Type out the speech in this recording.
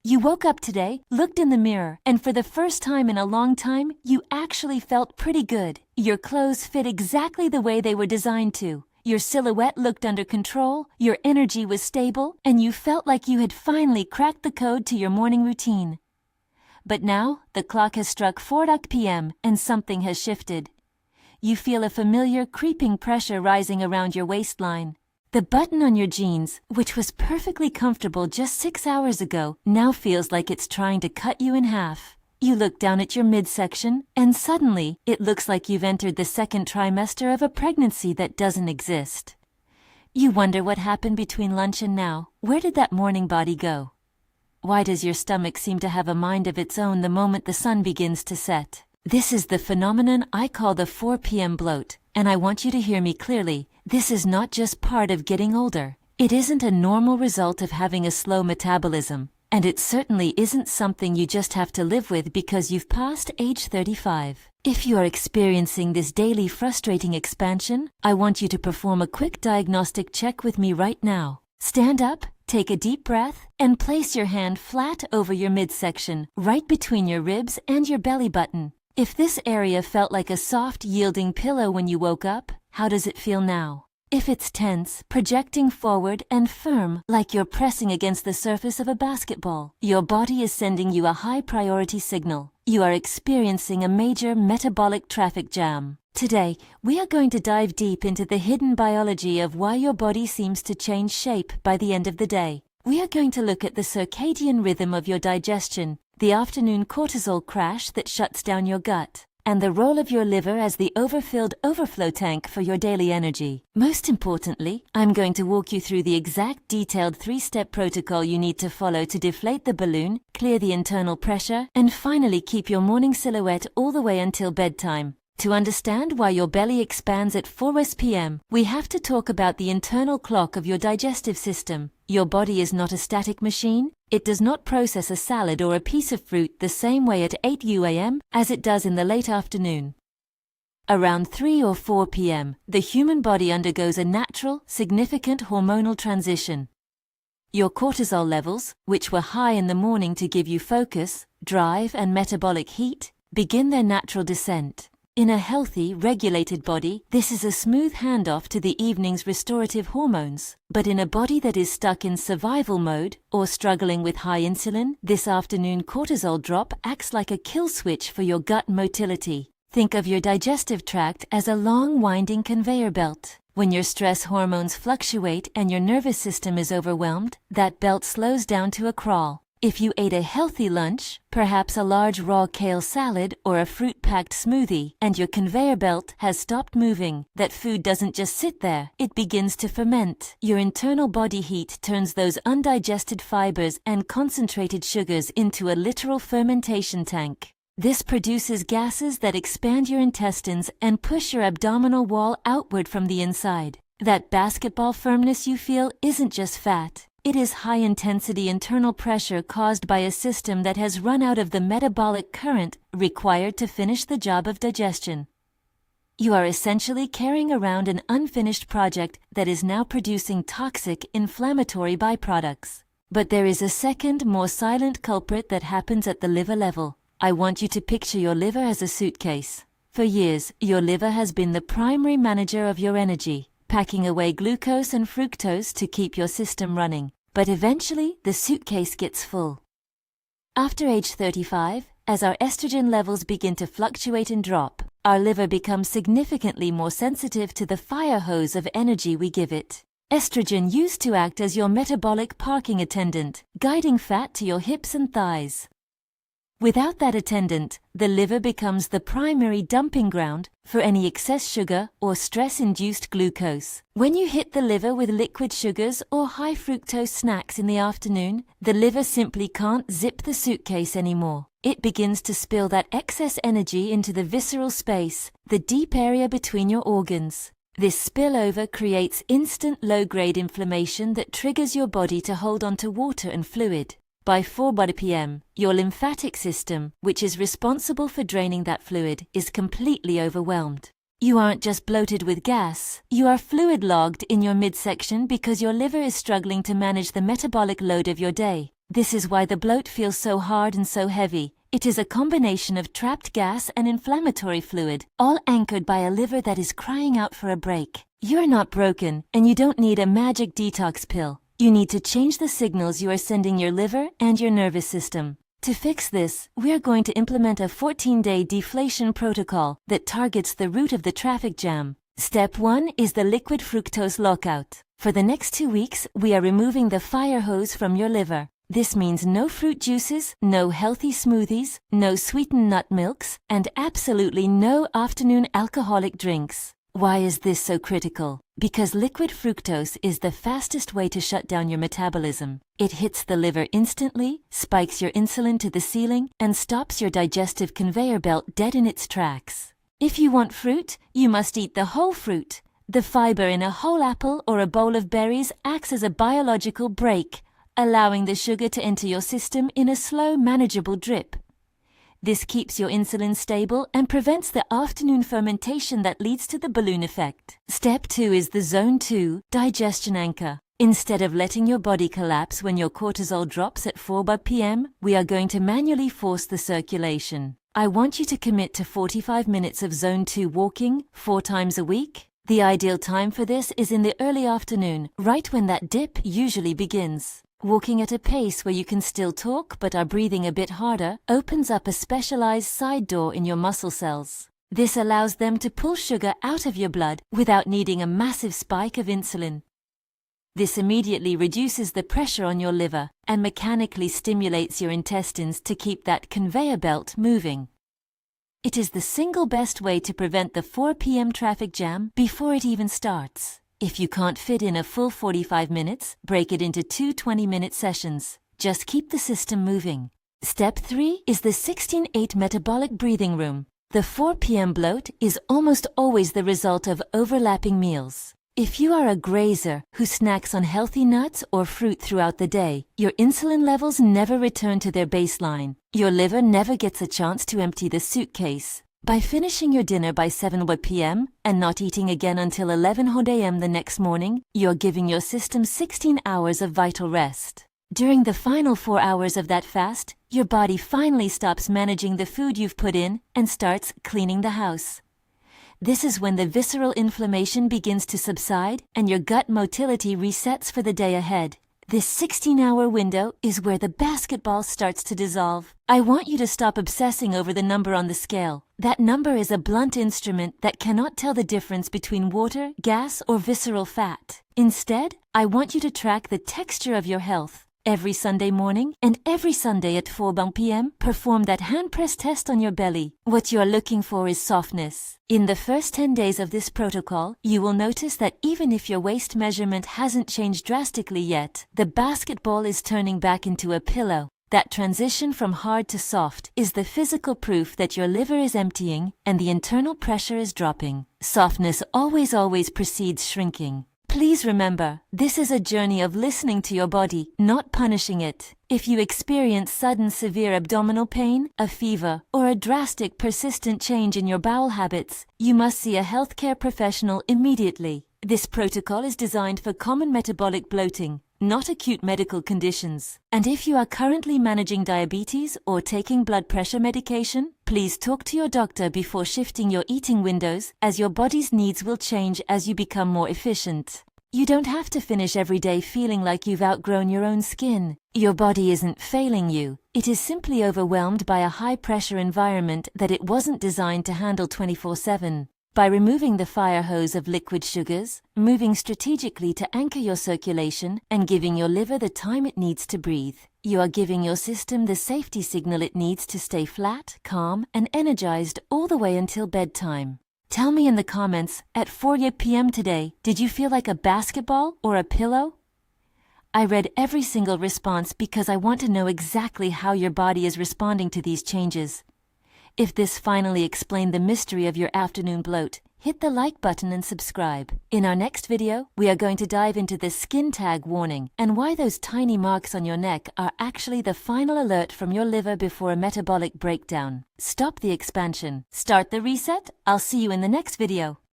You woke up today, looked in the mirror, and for the first time in a long time, you actually felt pretty good. Your clothes fit exactly the way they were designed to. Your silhouette looked under control, your energy was stable, and you felt like you had finally cracked the code to your morning routine. But now, the clock has struck 4 p.m. and something has shifted. You feel a familiar creeping pressure rising around your waistline. The button on your jeans, which was perfectly comfortable just 6 hours ago, now feels like it's trying to cut you in half. You look down at your midsection, and suddenly, it looks like you've entered the second trimester of a pregnancy that doesn't exist. You wonder what happened between lunch and now. Where did that morning body go? Why does your stomach seem to have a mind of its own the moment the sun begins to set? This is the phenomenon I call the 4 p.m. bloat, and I want you to hear me clearly. This is not just part of getting older. It isn't a normal result of having a slow metabolism, and it certainly isn't something you just have to live with because you've passed age 35. If you are experiencing this daily frustrating expansion, I want you to perform a quick diagnostic check with me right now. Stand up, take a deep breath, and place your hand flat over your midsection, right between your ribs and your belly button. If this area felt like a soft, yielding pillow when you woke up, how does it feel now? If it's tense, projecting forward and firm, like you're pressing against the surface of a basketball, your body is sending you a high-priority signal. You are experiencing a major metabolic traffic jam. Today, we are going to dive deep into the hidden biology of why your body seems to change shape by the end of the day. We are going to look at the circadian rhythm of your digestion, the afternoon cortisol crash that shuts down your gut, and the role of your liver as the overfilled overflow tank for your daily energy. Most importantly, I'm going to walk you through the exact detailed 3-step protocol you need to follow to deflate the balloon, clear the internal pressure, and finally keep your morning silhouette all the way until bedtime. To understand why your belly expands at 4 p.m., we have to talk about the internal clock of your digestive system. Your body is not a static machine. It does not process a salad or a piece of fruit the same way at 8 a.m. as it does in the late afternoon. Around 3 or 4 p.m., the human body undergoes a natural, significant hormonal transition. Your cortisol levels, which were high in the morning to give you focus, drive, and metabolic heat, begin their natural descent. In a healthy, regulated body, this is a smooth handoff to the evening's restorative hormones. But in a body that is stuck in survival mode or struggling with high insulin, this afternoon cortisol drop acts like a kill switch for your gut motility. Think of your digestive tract as a long, winding conveyor belt. When your stress hormones fluctuate and your nervous system is overwhelmed, that belt slows down to a crawl. If you ate a healthy lunch, perhaps a large raw kale salad or a fruit-packed smoothie, and your conveyor belt has stopped moving, that food doesn't just sit there, it begins to ferment. Your internal body heat turns those undigested fibers and concentrated sugars into a literal fermentation tank. This produces gases that expand your intestines and push your abdominal wall outward from the inside. That basketball firmness you feel isn't just fat. It is high-intensity internal pressure caused by a system that has run out of the metabolic current required to finish the job of digestion. You are essentially carrying around an unfinished project that is now producing toxic, inflammatory byproducts. But there is a second, more silent culprit that happens at the liver level. I want you to picture your liver as a suitcase. For years, your liver has been the primary manager of your energy, packing away glucose and fructose to keep your system running. But eventually, the suitcase gets full. After age 35, as our estrogen levels begin to fluctuate and drop, our liver becomes significantly more sensitive to the fire hose of energy we give it. Estrogen used to act as your metabolic parking attendant, guiding fat to your hips and thighs. Without that attendant, the liver becomes the primary dumping ground for any excess sugar or stress-induced glucose. When you hit the liver with liquid sugars or high fructose snacks in the afternoon, the liver simply can't zip the suitcase anymore. It begins to spill that excess energy into the visceral space, the deep area between your organs. This spillover creates instant low-grade inflammation that triggers your body to hold on to water and fluid. By 4 p.m., your lymphatic system, which is responsible for draining that fluid, is completely overwhelmed. You aren't just bloated with gas, you are fluid-logged in your midsection because your liver is struggling to manage the metabolic load of your day. This is why the bloat feels so hard and so heavy. It is a combination of trapped gas and inflammatory fluid, all anchored by a liver that is crying out for a break. You're not broken, and you don't need a magic detox pill. You need to change the signals you are sending your liver and your nervous system. To fix this, we are going to implement a 14-day deflation protocol that targets the root of the traffic jam. Step 1 is the liquid fructose lockout. For the next 2 weeks, we are removing the fire hose from your liver. This means no fruit juices, no healthy smoothies, no sweetened nut milks, and absolutely no afternoon alcoholic drinks. Why is this so critical? Because liquid fructose is the fastest way to shut down your metabolism. It hits the liver instantly, spikes your insulin to the ceiling, and stops your digestive conveyor belt dead in its tracks. If you want fruit, you must eat the whole fruit. The fiber in a whole apple or a bowl of berries acts as a biological brake, allowing the sugar to enter your system in a slow, manageable drip. This keeps your insulin stable and prevents the afternoon fermentation that leads to the balloon effect. Step 2 is the Zone 2 digestion anchor. Instead of letting your body collapse when your cortisol drops at 4 p.m., we are going to manually force the circulation. I want you to commit to 45 minutes of Zone 2 walking 4 times a week. The ideal time for this is in the early afternoon, right when that dip usually begins. Walking at a pace where you can still talk but are breathing a bit harder opens up a specialized side door in your muscle cells. This allows them to pull sugar out of your blood without needing a massive spike of insulin. This immediately reduces the pressure on your liver and mechanically stimulates your intestines to keep that conveyor belt moving. It is the single best way to prevent the 4 p.m. traffic jam before it even starts. If you can't fit in a full 45 minutes, break it into 2 20-minute sessions. Just keep the system moving. Step 3 is the 16-8 metabolic breathing room. The 4 p.m. bloat is almost always the result of overlapping meals. If you are a grazer who snacks on healthy nuts or fruit throughout the day, your insulin levels never return to their baseline. Your liver never gets a chance to empty the suitcase. By finishing your dinner by 7 p.m. and not eating again until 11 a.m. the next morning, you're giving your system 16 hours of vital rest. During the final 4 hours of that fast, your body finally stops managing the food you've put in and starts cleaning the house. This is when the visceral inflammation begins to subside and your gut motility resets for the day ahead. This 16-hour window is where the basketball starts to dissolve. I want you to stop obsessing over the number on the scale. That number is a blunt instrument that cannot tell the difference between water, gas, or visceral fat. Instead, I want you to track the texture of your health. Every Sunday morning and every Sunday at 4 p.m., perform that hand press test on your belly. What you are looking for is softness. In the first 10 days of this protocol, you will notice that even if your waist measurement hasn't changed drastically yet, the basketball is turning back into a pillow. That transition from hard to soft is the physical proof that your liver is emptying and the internal pressure is dropping. Softness always precedes shrinking. Please remember, this is a journey of listening to your body, not punishing it. If you experience sudden severe abdominal pain, a fever, or a drastic persistent change in your bowel habits, you must see a healthcare professional immediately. This protocol is designed for common metabolic bloating, not acute medical conditions. And if you are currently managing diabetes or taking blood pressure medication, please talk to your doctor before shifting your eating windows, as your body's needs will change as you become more efficient. You don't have to finish every day feeling like you've outgrown your own skin. Your body isn't failing you. It is simply overwhelmed by a high-pressure environment that it wasn't designed to handle 24/7. By removing the fire hose of liquid sugars, moving strategically to anchor your circulation, and giving your liver the time it needs to breathe, you are giving your system the safety signal it needs to stay flat, calm, and energized all the way until bedtime. Tell me in the comments, at 4 p.m. today, did you feel like a basketball or a pillow? I read every single response because I want to know exactly how your body is responding to these changes. If this finally explained the mystery of your afternoon bloat, hit the like button and subscribe. In our next video, we are going to dive into the skin tag warning and why those tiny marks on your neck are actually the final alert from your liver before a metabolic breakdown. Stop the expansion. Start the reset. I'll see you in the next video.